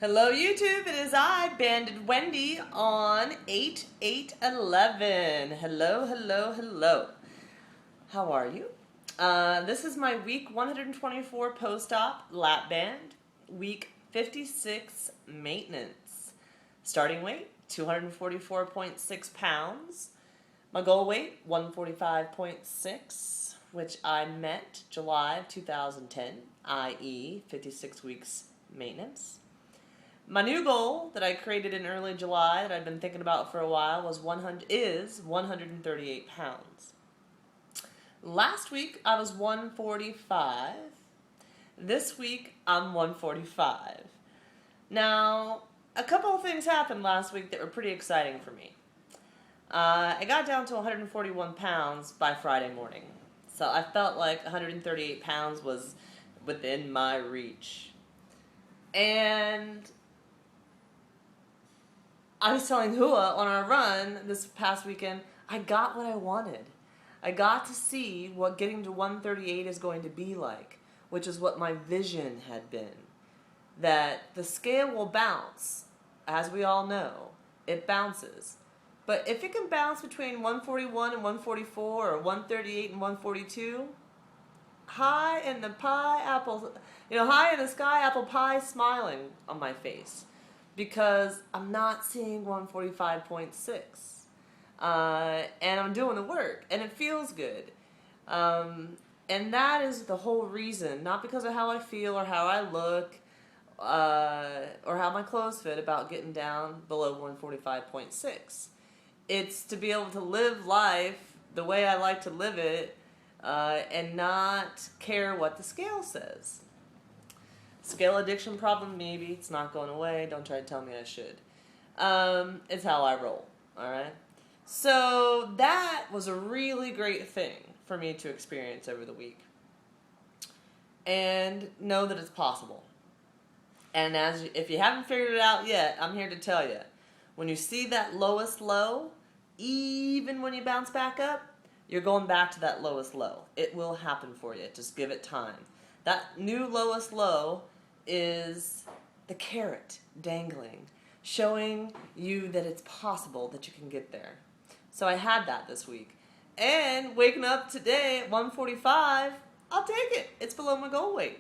Hello YouTube, it is I, Banded Wendy, on 8811. Hello, hello, hello. How are you? This is my week 124 post-op lap band, week 56 maintenance. Starting weight, 244.6 pounds. My goal weight, 145.6, which I met July of 2010, i.e. 56 weeks maintenance. My new goal that I created in early July that I've been thinking about for a while is 138 pounds. Last week I was 145. This week I'm 145. Now, a couple of things happened last week that were pretty exciting for me. I got down to 141 pounds by Friday morning. So I felt like 138 pounds was within my reach. And I was telling Hua on our run this past weekend, I got what I wanted. I got to see what getting to 138 is going to be like, which is what my vision had been. That the scale will bounce, as we all know. It bounces. But if it can bounce between 141 and 144 or 138 and 142, high in the sky apple pie smiling on my face. Because I'm not seeing 145.6. And I'm doing the work, and it feels good. And that is the whole reason, not because of how I feel or how I look, or how my clothes fit, about getting down below 145.6. It's to be able to live life the way I like to live it, and not care what the scale says. Scale addiction problem, maybe. It's not going away. Don't try to tell me I should. It's how I roll. Alright? So that was a really great thing for me to experience over the week. And know that it's possible. And if you haven't figured it out yet, I'm here to tell you. When you see that lowest low, even when you bounce back up, you're going back to that lowest low. It will happen for you. Just give it time. That new lowest low is the carrot dangling, showing you that it's possible that you can get there. So I had that this week. And waking up today at 145, I'll take it. It's below my goal weight.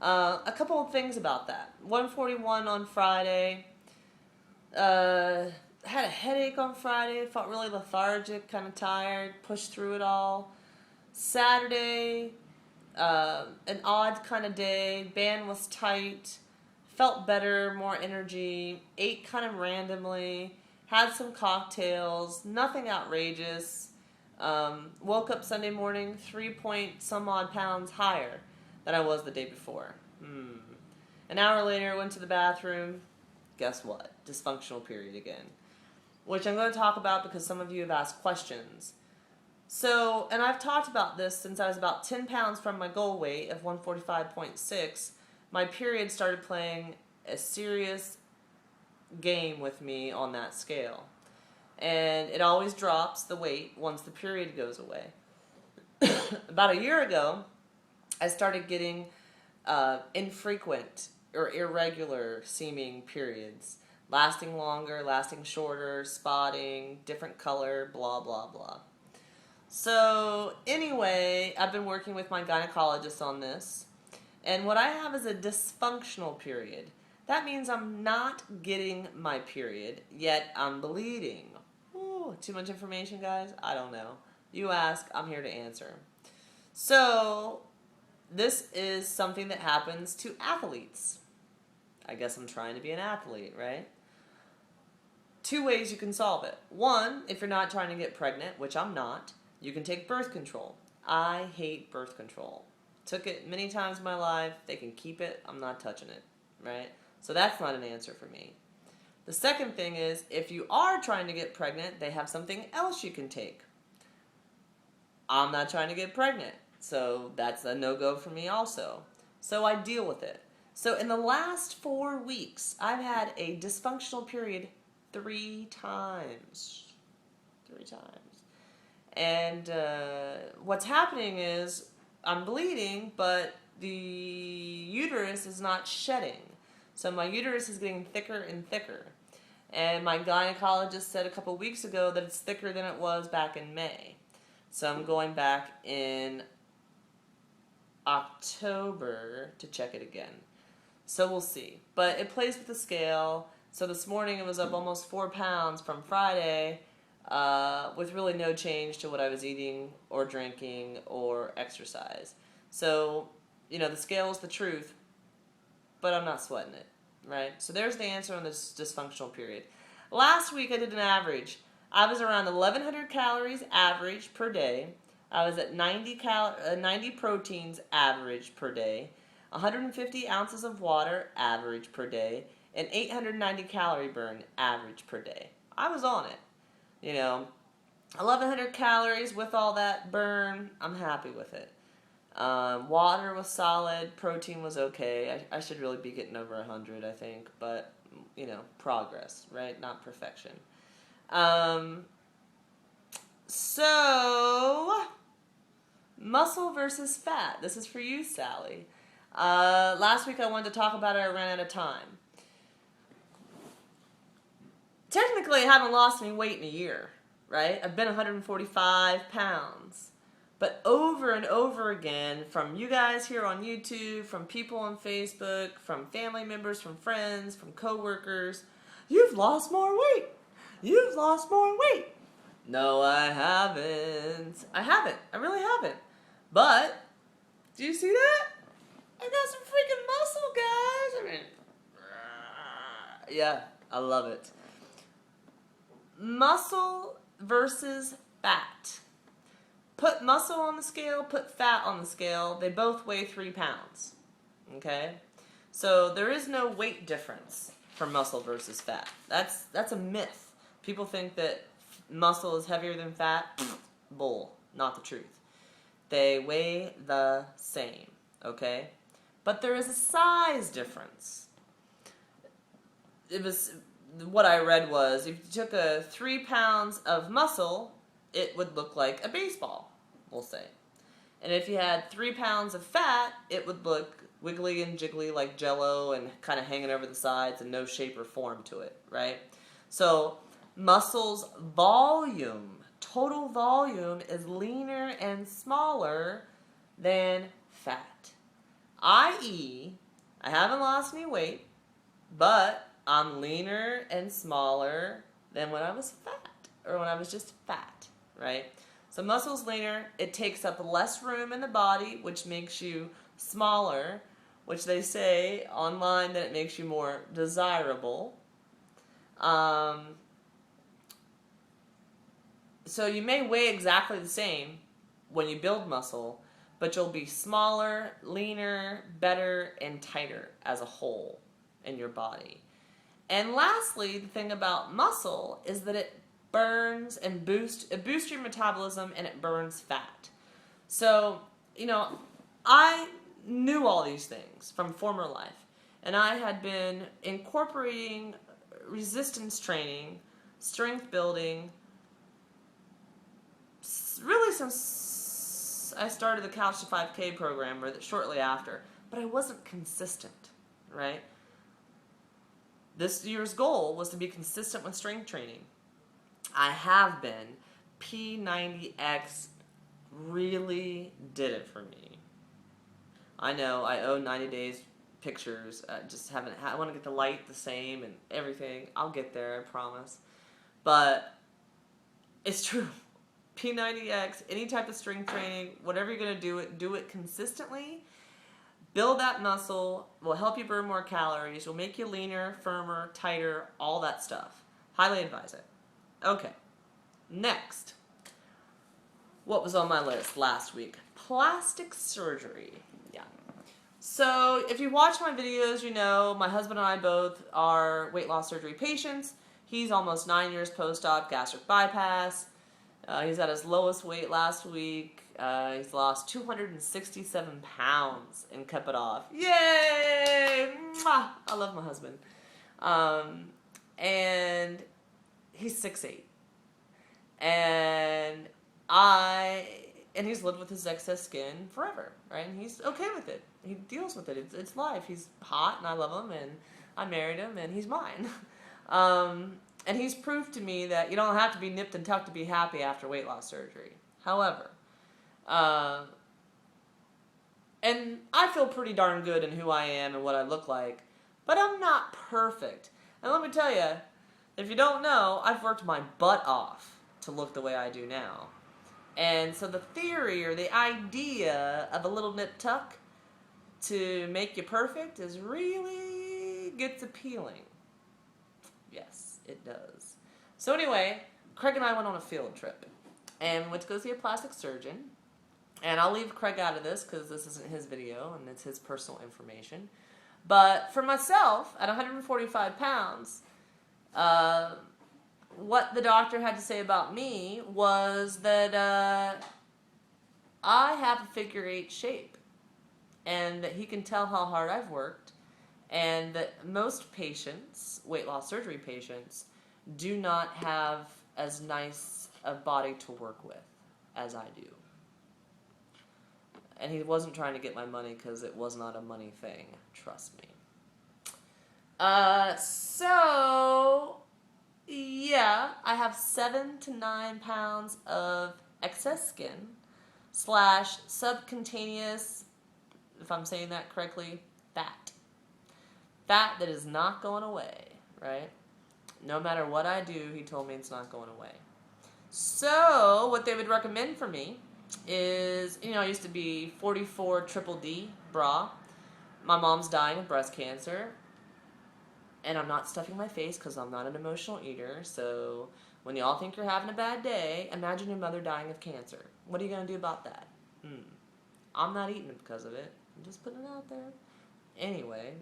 A couple of things about that. 141 on Friday. Had a headache on Friday. Felt really lethargic, kind of tired. Pushed through it all. Saturday, an odd kind of day. Band was tight. Felt better, more energy. Ate kind of randomly. Had some cocktails. Nothing outrageous. Woke up Sunday morning 3-point-some odd pounds higher than I was the day before. An hour later, went to the bathroom. Guess what? Dysfunctional period again. Which I'm going to talk about because some of you have asked questions. So, and I've talked about this since I was about 10 pounds from my goal weight of 145.6. My period started playing a serious game with me on that scale. And it always drops the weight once the period goes away. About a year ago, I started getting infrequent or irregular seeming periods. Lasting longer, lasting shorter, spotting, different color, blah, blah, blah. So anyway, I've been working with my gynecologist on this. And what I have is a dysfunctional period. That means I'm not getting my period, yet I'm bleeding. Ooh, too much information, guys? I don't know. You ask, I'm here to answer. So this is something that happens to athletes. I guess I'm trying to be an athlete, right? 2 ways you can solve it. One, if you're not trying to get pregnant, which I'm not, you can take birth control. I hate birth control. Took it many times in my life. They can keep it. I'm not touching it, right? So that's not an answer for me. The second thing is, if you are trying to get pregnant, they have something else you can take. I'm not trying to get pregnant, so that's a no-go for me also. So I deal with it. So in the last 4 weeks, I've had a dysfunctional period 3 times. 3 times. And what's happening is I'm bleeding, but the uterus is not shedding. So my uterus is getting thicker and thicker. And my gynecologist said a couple weeks ago that it's thicker than it was back in May. So I'm going back in October to check it again. So we'll see. But it plays with the scale. So this morning it was up almost 4 pounds from Friday, with really no change to what I was eating or drinking or exercise. So, the scale is the truth, but I'm not sweating it, right? So there's the answer on this dysfunctional period. Last week I did an average. I was around 1,100 calories average per day. I was at 90 proteins average per day, 150 ounces of water average per day, and 890 calorie burn average per day. I was on it. 1,100 calories with all that burn, I'm happy with it. Water was solid, protein was okay. I should really be getting over 100, I think, but, progress, right? Not perfection. So, muscle versus fat. This is for you, Sally. Last week I wanted to talk about it, I ran out of time. Technically, I haven't lost any weight in a year, right? I've been 145 pounds. But over and over again, from you guys here on YouTube, from people on Facebook, from family members, from friends, from coworkers, you've lost more weight. You've lost more weight. No, I haven't. I really haven't. But, do you see that? I got some freaking muscle, guys. Yeah, I love it. Muscle versus fat. Put muscle on the scale, put fat on the scale. They both weigh 3 pounds. Okay? So there is no weight difference for muscle versus fat. That's a myth. People think that muscle is heavier than fat. Bull. Not the truth. They weigh the same. Okay? But there is a size difference. What I read was, if you took 3 pounds of muscle, it would look like a baseball, we'll say. And if you had 3 pounds of fat, it would look wiggly and jiggly like Jell-O and kind of hanging over the sides and no shape or form to it, right? So muscle's volume, total volume, is leaner and smaller than fat. I.e., I haven't lost any weight, but I'm leaner and smaller than when I was fat, or when I was just fat, right? So muscle's leaner, it takes up less room in the body, which makes you smaller, which they say online that it makes you more desirable. So you may weigh exactly the same when you build muscle, but you'll be smaller, leaner, better, and tighter as a whole in your body. And lastly, the thing about muscle is that it burns and boosts your metabolism, and it burns fat. So, I knew all these things from former life, and I had been incorporating resistance training, strength building, really since I started the Couch to 5K program, or shortly after, but I wasn't consistent, right? This year's goal was to be consistent with strength training. I have been. P90X really did it for me. I know, I owe 90 days pictures. I want to get the light the same and everything. I'll get there, I promise. But it's true. P90X, any type of strength training, whatever you're going to do it consistently. Build that muscle, will help you burn more calories, will make you leaner, firmer, tighter, all that stuff. Highly advise it. Okay, next. What was on my list last week? Plastic surgery. Yeah. So, if you watch my videos, you know my husband and I both are weight loss surgery patients. He's almost 9 years post-op gastric bypass. He's at his lowest weight last week. He's lost 267 pounds and kept it off. Yay! Mwah! I love my husband. And he's 6'8". And he's lived with his excess skin forever, right? And he's okay with it. He deals with it. It's life. He's hot, and I love him, and I married him, and he's mine. And he's proved to me that you don't have to be nipped and tucked to be happy after weight loss surgery. However, and I feel pretty darn good in who I am and what I look like, but I'm not perfect. And let me tell you, if you don't know, I've worked my butt off to look the way I do now. And so the theory or the idea of a little nip tuck to make you perfect is really gets appealing. Yes, it does. So anyway, Craig and I went on a field trip. And we went to go see a plastic surgeon. And I'll leave Craig out of this because this isn't his video and it's his personal information. But for myself, at 145 pounds, what the doctor had to say about me was that I have a figure 8 shape. And that he can tell how hard I've worked. And that most patients, weight loss surgery patients, do not have as nice a body to work with as I do. And he wasn't trying to get my money because it was not a money thing. Trust me. So, yeah, I have 7 to 9 pounds of excess skin / subcutaneous, if I'm saying that correctly, fat. Fat that is not going away, right? No matter what I do, he told me it's not going away. So, what they would recommend for me is, I used to be 44 triple D bra. My mom's dying of breast cancer. And I'm not stuffing my face because I'm not an emotional eater. So when y'all think you're having a bad day, imagine your mother dying of cancer. What are you going to do about that? I'm not eating it because of it. I'm just putting it out there. Anyway.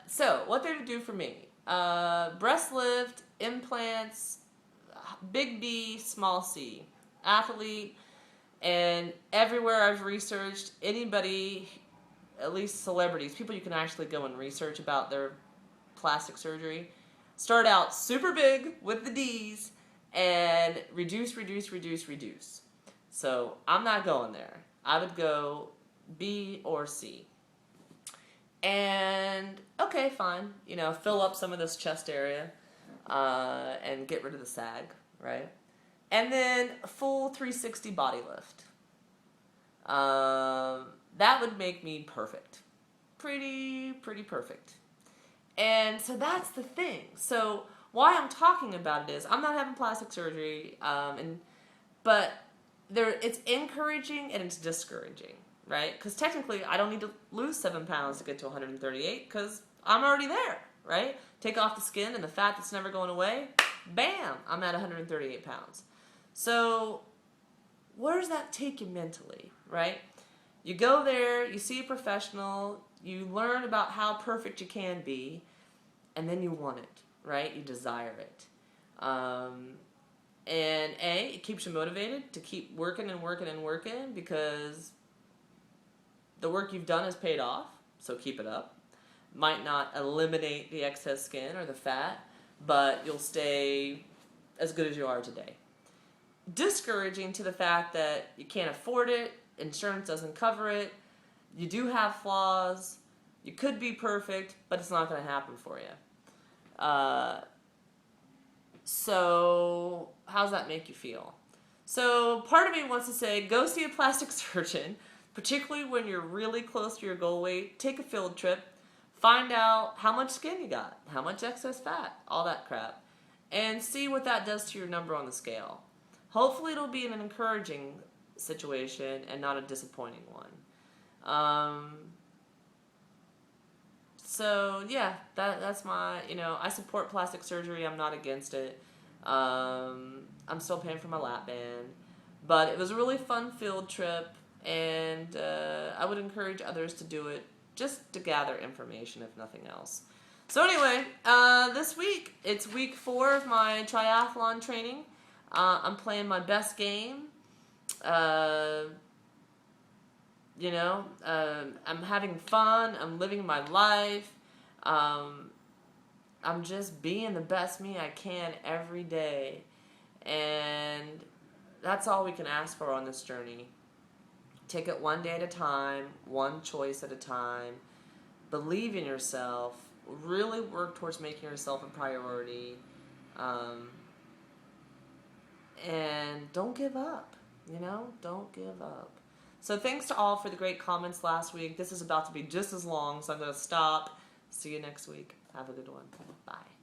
So what they're to do for me. Breast lift, implants, big B, small C. Athlete, and everywhere I've researched, anybody, at least celebrities, people you can actually go and research about their plastic surgery, start out super big with the D's and reduce. So I'm not going there. I would go B or C. And okay, fine, fill up some of this chest area and get rid of the sag, right? And then a full 360 body lift. That would make me perfect. Pretty perfect. And so that's the thing. So why I'm talking about it is I'm not having plastic surgery, but it's encouraging and it's discouraging, right? Because technically I don't need to lose 7 pounds to get to 138 because I'm already there, right? Take off the skin and the fat that's never going away. Bam! I'm at 138 pounds. So, where does that take you mentally, right? You go there, you see a professional, you learn about how perfect you can be, and then you want it, right? You desire it. And it keeps you motivated to keep working because the work you've done has paid off, so keep it up. Might not eliminate the excess skin or the fat, but you'll stay as good as you are today. Discouraging to the fact that you can't afford it, insurance doesn't cover it, you do have flaws, you could be perfect, but it's not going to happen for you. So how does that make you feel? So part of me wants to say, go see a plastic surgeon, particularly when you're really close to your goal weight. Take a field trip, find out how much skin you got, how much excess fat, all that crap, and see what that does to your number on the scale. Hopefully it'll be an encouraging situation and not a disappointing one. So yeah, that's my, I support plastic surgery. I'm not against it. I'm still paying for my lap band. But it was a really fun field trip, and I would encourage others to do it just to gather information, if nothing else. So anyway, this week, it's week 4 of my triathlon training. I'm playing my best game. I'm having fun. I'm living my life. I'm just being the best me I can every day. And that's all we can ask for on this journey. Take it one day at a time, one choice at a time. believe in yourself, really work towards making yourself a priority, and don't give up. Don't give up. So thanks to all for the great comments last week. This is about to be just as long, so I'm going to stop. See you next week. Have a good one. Bye.